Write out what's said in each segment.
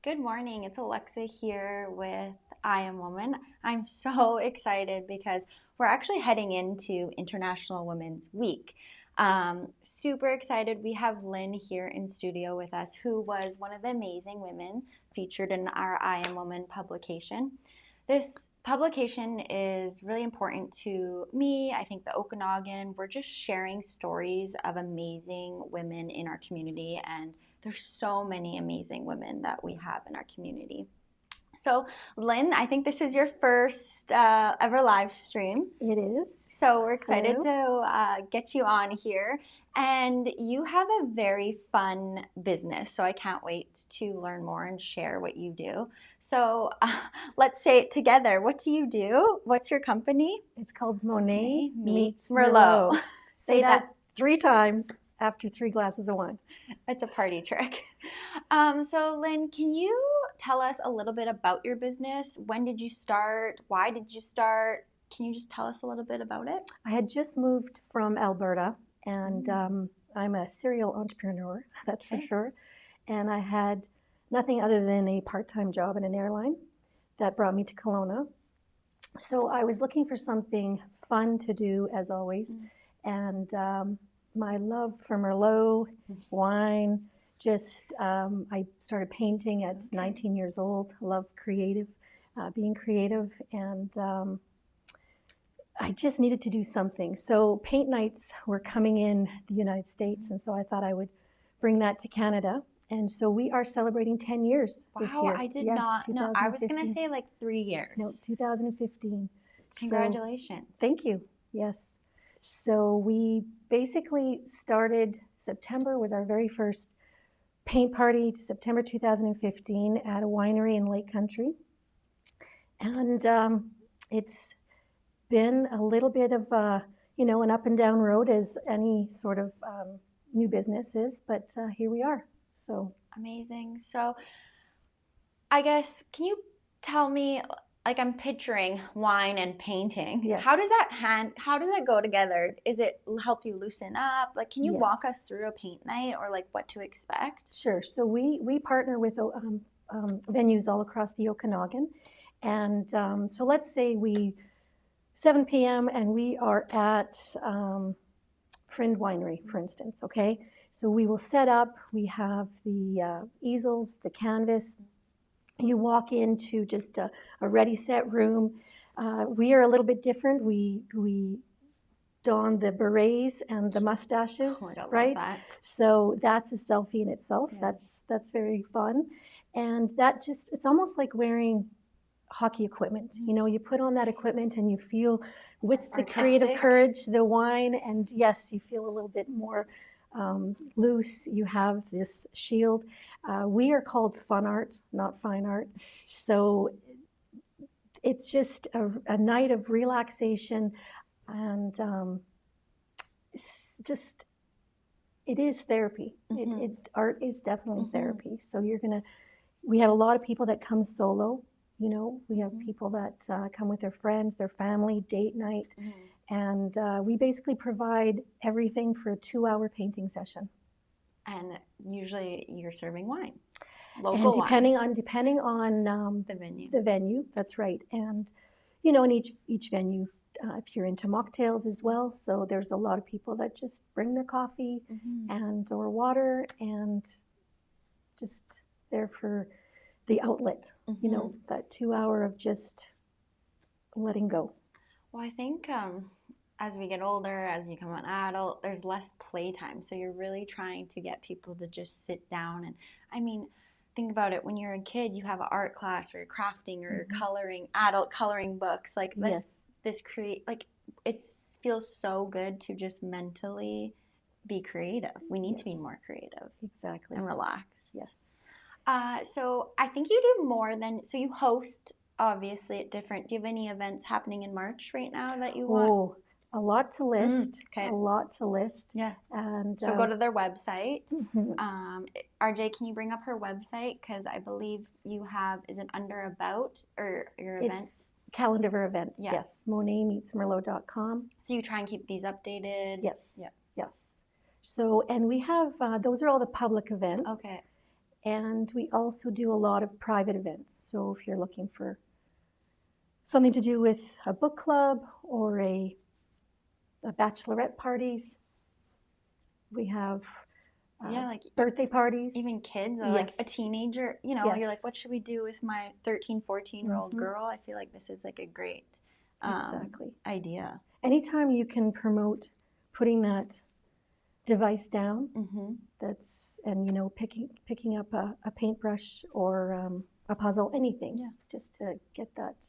Good morning. It's Alexa here with I Am Woman. I'm so excited because we're actually heading into International Women's Week. Super excited. We have Lynn here in studio with us, who was one of the amazing women featured in our I Am Woman publication. This publication is really important to me. I think the Okanagan, we're just sharing stories of amazing women in our community, and there's so many amazing women that we have in our community. So, Lynn, I think this is your first ever live stream. It is. So we're excited Hello. to get you on here. And you have a very fun business, so I can't wait to learn more and share what you do. So let's say it together. What do you do? What's your company? It's called Monet Meets Merlot. Merlot. Say that 3 times after 3 glasses of wine. It's a party trick. So Lynn, can you tell us a little bit about your business? When did you start? Why did you start? Can you just tell us a little bit about it? I had just moved from Alberta, and I'm a serial entrepreneur, that's for sure. And I had nothing other than a part-time job in an airline that brought me to Kelowna. So I was looking for something fun to do, as always. And my love for Merlot, wine, just I started painting at 19 years old. I love being creative, and I just needed to do something. So paint nights were coming in the United States, and so I thought I would bring that to Canada. And so we are celebrating 10 years this year. Wow, I did not know. I was going to say like 3 years. No, 2015. Congratulations. So, thank you. Yes. So we basically started, September was our very first paint party, to September 2015 at a winery in Lake Country. And it's been a little bit of an up and down road, as any sort of new business is, but here we are. So amazing. So I guess, can you tell me, like, I'm picturing wine and painting. Yes. How does that go together? Is it help you loosen up? Like, can you walk us through a paint night, or like what to expect? Sure. So we partner with venues all across the Okanagan. And so let's say 7 p.m. and we are at Friend Winery, for instance, okay? So we will set up, we have the easels, the canvas. You walk into just a ready set room. We are a little bit different. We don the berets and the mustaches, right? So that's a selfie in itself. Yeah. That's very fun. And it's almost like wearing hockey equipment. Mm-hmm. You know, you put on that equipment and you feel, with the creative courage, the wine, and yes, you feel a little bit more loose. You have this shield. We are called fun art, not fine art. So it's just a night of relaxation, and it is therapy. Mm-hmm. Art is definitely therapy. So we have a lot of people that come solo. You know, we have people that come with their friends, their family, date night. And we basically provide everything for a 2-hour painting session. And usually you're serving wine, local wine. Depending on the venue, that's right. And in each venue, if you're into mocktails as well, so there's a lot of people that just bring their coffee and or water, and just there for the outlet. That 2 hour of just letting go. Well, I think as we get older, as you become an adult, there's less playtime. So you're really trying to get people to just sit down. And I mean, think about it. When you're a kid, you have an art class, or you're crafting, or you're coloring, adult coloring books. Like it feels so good to just mentally be creative. We need to be more creative. Exactly. And relax. Yes. So I think you do more than, so you host obviously at different, do you have any events happening in March right now that you want? Oh, a lot to list. Okay. A lot to list. Yeah. And so go to their website. RJ, can you bring up her website? Because I believe you have, is it under about, or your events? Calendar of events, yes. MonetMeetsMerlot.com. So you try and keep these updated? Yes. Yeah. Yes. So, and we have, those are all the public events. Okay. And we also do a lot of private events. So if you're looking for something to do with a book club or a bachelorette parties, we have like birthday parties. even kids or like a Yes. teenager, you're Yes. like, what should we do with my 13, 14-year-old girl? I feel like this is like a great Exactly. idea. Anytime you can promote putting that device down, and picking up a paintbrush or a puzzle, anything, just to get that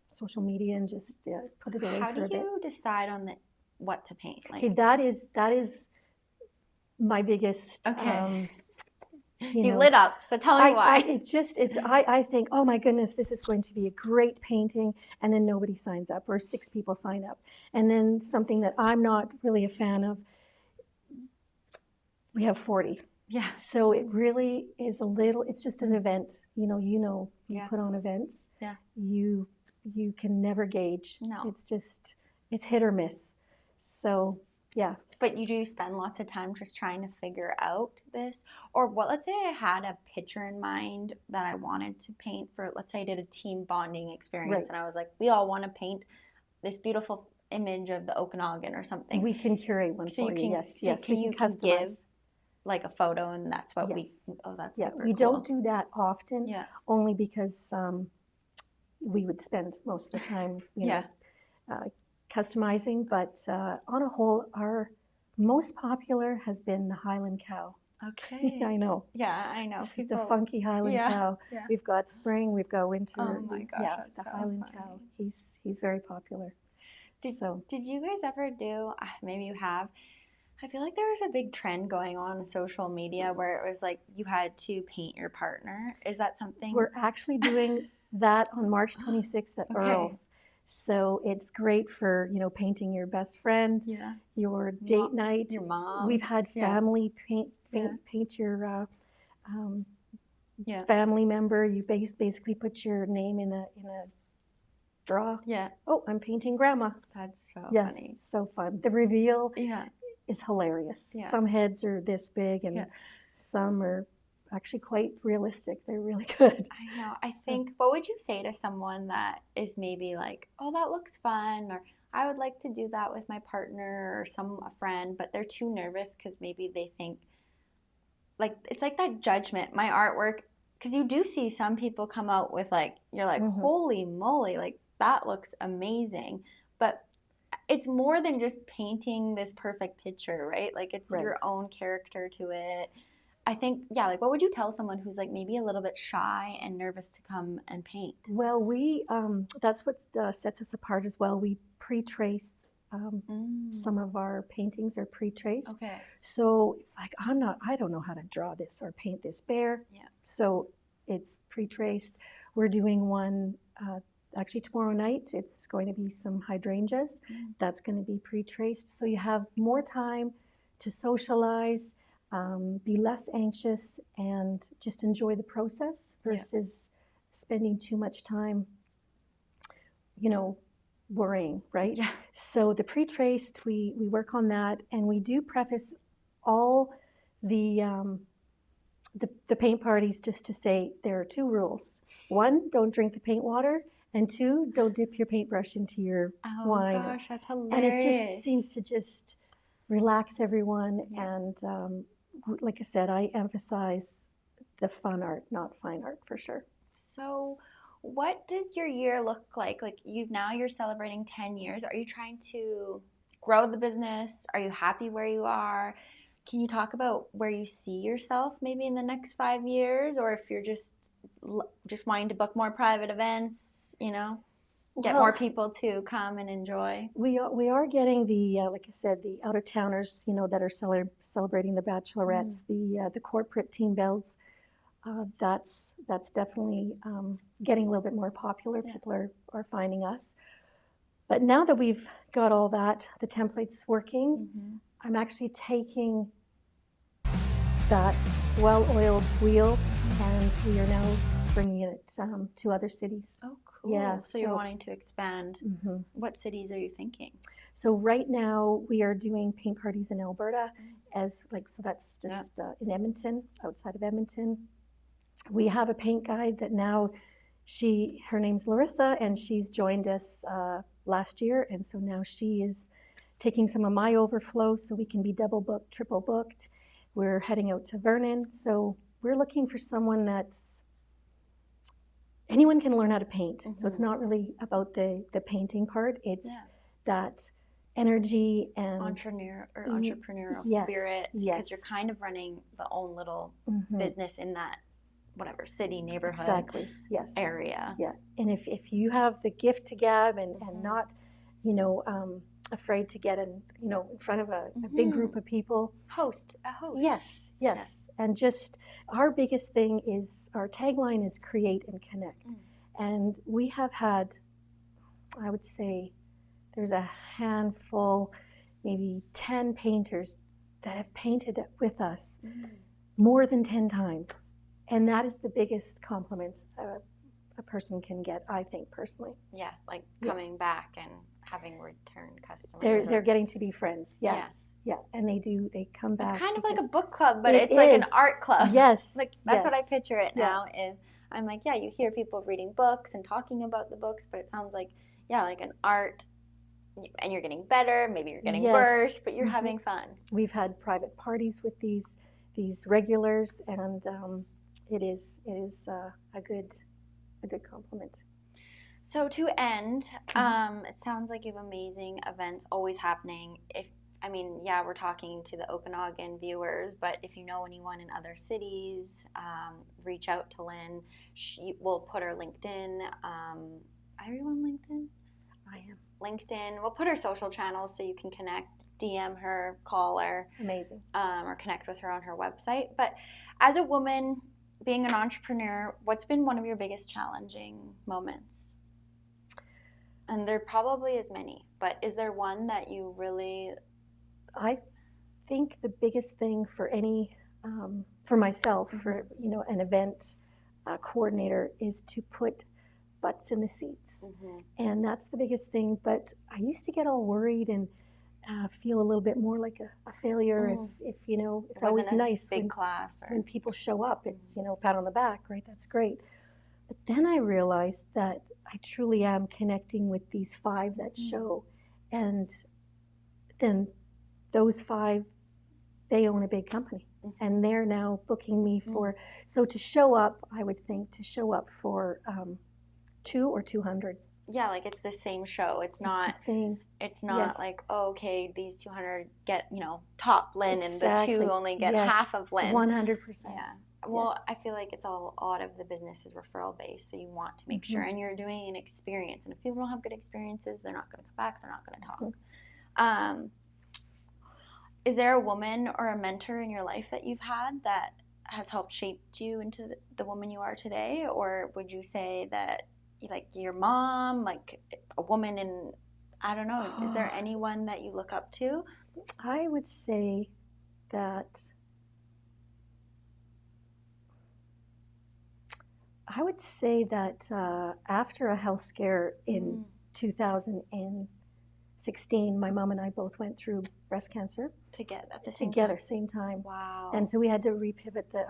social media and just put it away How for a do bit. you decide on what to paint? Okay, that is my biggest. Okay. You lit up, so tell me why. I think, oh my goodness, this is going to be a great painting, and then nobody signs up, or 6 people sign up. And then something that I'm not really a fan of, we have 40. Yeah. So it really is it's just an event. You put on events. Yeah. You can never gauge. No. It's hit or miss. So, yeah. But you do spend lots of time just trying to figure out this? Or let's say I had a picture in mind that I wanted to paint for, let's say I did a team bonding experience, and I was like, we all want to paint this beautiful image of the Okanagan or something. We can curate one for you, yes. Can you give like a photo, and that's what that's super cool. We don't do that often, only because we would spend most of the time, customizing. But on a whole, our most popular has been the Highland cow. Okay. I know. Yeah, I know. It's a funky Highland cow. Yeah. We've got spring, we've got winter. Oh my gosh, yeah, that's the so Highland funny. cow. He's very popular. Did you guys ever do? Maybe you have. I feel like there was a big trend going on social media where it was like you had to paint your partner. Is that something? We're actually doing that on March 26th at Earl's. So it's great for, painting your best friend, your date night. Your mom. We've had family paint your family member. You basically put your name in a draw. Yeah. Oh, I'm painting grandma. That's so funny. Yes, so fun. The reveal is hilarious. Yeah. Some heads are this big and some are actually quite realistic. They're really good. I know. I think, what would you say to someone that is maybe like, oh, that looks fun, or I would like to do that with my partner or a friend, but they're too nervous because maybe they think, like, it's like that judgment. My artwork, because you do see some people come out with you're like, holy moly, like that looks amazing. But it's more than just painting this perfect picture, right? Like it's your own character to it. I think, what would you tell someone who's like maybe a little bit shy and nervous to come and paint? Well, that's what sets us apart as well. We pre-trace some of our paintings are pre-traced. Okay. So it's like, I don't know how to draw this or paint this bear. Yeah. So it's pre-traced. We're doing one actually tomorrow night. It's going to be some hydrangeas. That's going to be pre-traced. So you have more time to socialize, be less anxious, and just enjoy the process versus spending too much time, worrying, right? Yeah. So the pre-traced, we work on that, and we do preface all the paint parties just to say there are 2 rules. 1, don't drink the paint water, and 2, don't dip your paintbrush into your wine. Oh gosh, that's hilarious. And it just seems to just relax everyone. And like I said, I emphasize the fun art, not fine art, for sure. So what does your year look like? Like you're celebrating 10 years. Are you trying to grow the business? Are you happy where you are? Can you talk about where you see yourself maybe in the next 5 years, or if you're just wanting to book more private events, get more people to come and enjoy? We are getting the like I said, the out of towners, that are celebrating the bachelorettes, the corporate team builds. That's definitely getting a little bit more popular. People are finding us. But now that we've got all that, the templates working, I'm actually taking that well-oiled wheel, and we are now bringing it to other cities. Oh, cool. Yeah. So you're wanting to expand. What cities are you thinking? So right now we are doing paint parties in Alberta, So that's just in Edmonton, outside of Edmonton. We have a paint guide that now her name's Larissa, and she's joined us last year, and so now she is taking some of my overflow so we can be double booked, triple booked. We're heading out to Vernon, so we're looking for someone anyone can learn how to paint. Mm-hmm. So it's not really about the painting part. It's that energy and entrepreneurial spirit, because you're kind of running the own little business in that whatever city, neighborhood, area. Yeah, and if you have the gift to gab and not, afraid to get in front of a big group of people, host. Yes, and just our biggest thing is our tagline is create and connect, and we have had, I would say, there's a handful, maybe 10 painters that have painted with us more than 10 times. And that is the biggest compliment a person can get, I think, personally. Yeah, like coming back and having return customers. They're getting to be friends, yes. Yeah, and they come back. It's kind of like a book club, but it's like an art club. Yes. Like that's what I picture it now is, I'm like, you hear people reading books and talking about the books, but it sounds like, like an art, and you're getting better, maybe you're getting worse, but you're having fun. We've had private parties with these regulars, and it is a good compliment. So to end, it sounds like you have amazing events always happening. We're talking to the Okanagan viewers, but if you know anyone in other cities, reach out to Lynn. We'll put her LinkedIn. Are you on LinkedIn? I am. LinkedIn. We'll put her social channels so you can connect, DM her, call her. Amazing. Or connect with her on her website. But as a woman, being an entrepreneur, what's been one of your biggest challenging moments? And there probably is many, but is there one that you really... I think the biggest thing for for myself, for an event coordinator, is to put butts in the seats, and that's the biggest thing. But I used to get all worried and feel a little bit more like a failure if it's always nice when people show up. It's pat on the back, right? That's great. But then I realized that I truly am connecting with these 5 that show, and then those 5, they own a big company, and they're now booking me for. So to show up, I would think to show up for 2 or 200. Yeah, like it's the same show. It's not the same. It's not like, okay, these 200 get top Lynn, and the 2 only get half of Lynn. 100%. Yeah. Well, I feel like it's all a lot of the business is referral based, so you want to make sure, and you're doing an experience. And if people don't have good experiences, they're not going to come back. They're not going to talk. Is there a woman or a mentor in your life that you've had that has helped shape you into the woman you are today? Or would you say that like your mom, like a woman in, I don't know, is there anyone that you look up to? I would say that after a health scare in 2016, my mom and I both went through breast cancer. Together, same time. Wow. And so I had to pivot the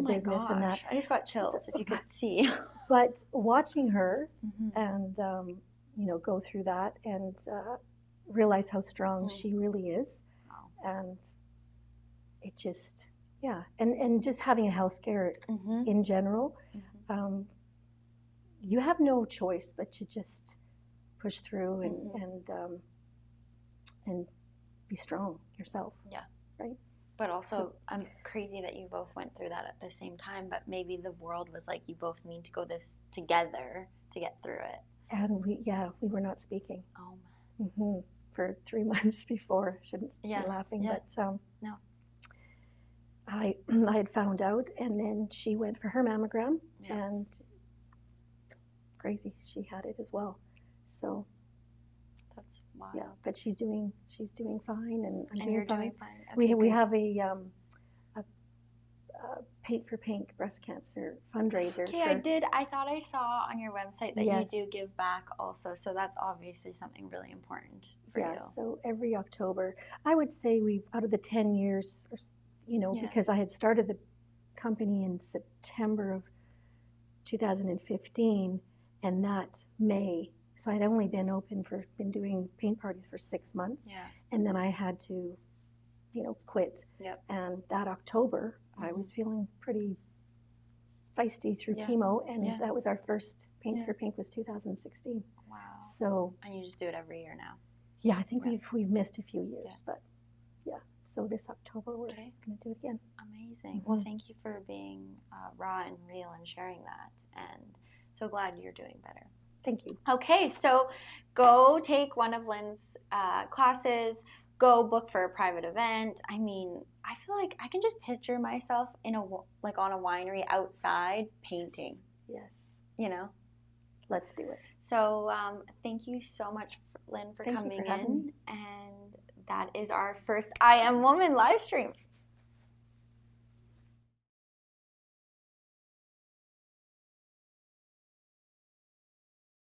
business. Gosh. And that. I just got chills if you could see. But watching her and, go through that and realize how strong she really is. Wow. And it just, and just having a health scare in general, you have no choice but to just push through and be strong yourself. Yeah. Right? But also, I'm crazy that you both went through that at the same time, but maybe the world was like, you both need to go this together to get through it. And we were not speaking. Oh, man. For 3 months before. I shouldn't be laughing, but no. I had found out, and then she went for her mammogram, and crazy, she had it as well. So that's wild. Yeah, but she's doing fine, and I'm doing fine. Okay, we have a Paint for Pink breast cancer fundraiser. Okay, I thought I saw on your website that Yes. you do give back also, so that's obviously something really important for Yeah, you. so every October, I would say we've, out of the 10 years, Yeah. because I had started the company in September of 2015, and that May, so I'd only been doing paint parties for 6 months, Yeah. and then I had to, quit. Yep. And that October, I was feeling pretty feisty through Yeah. chemo, and Yeah. that was our first Paint Yeah. for Pink was 2016. Wow. So And you just do it every year now. yeah, I think Yeah. we've missed a few years, Yeah. but yeah. So this October we're Okay. going to do it again. Amazing. Well, thank you for being raw and real and sharing that. And so glad you're doing better. Thank you. Okay, so go take one of Lynn's classes. Go book for a private event. I mean, I feel like I can just picture myself on a winery outside painting. Yes. Let's do it. So thank you so much, Lynn, for Thank you coming for having in. And that is our first I Am Woman live stream.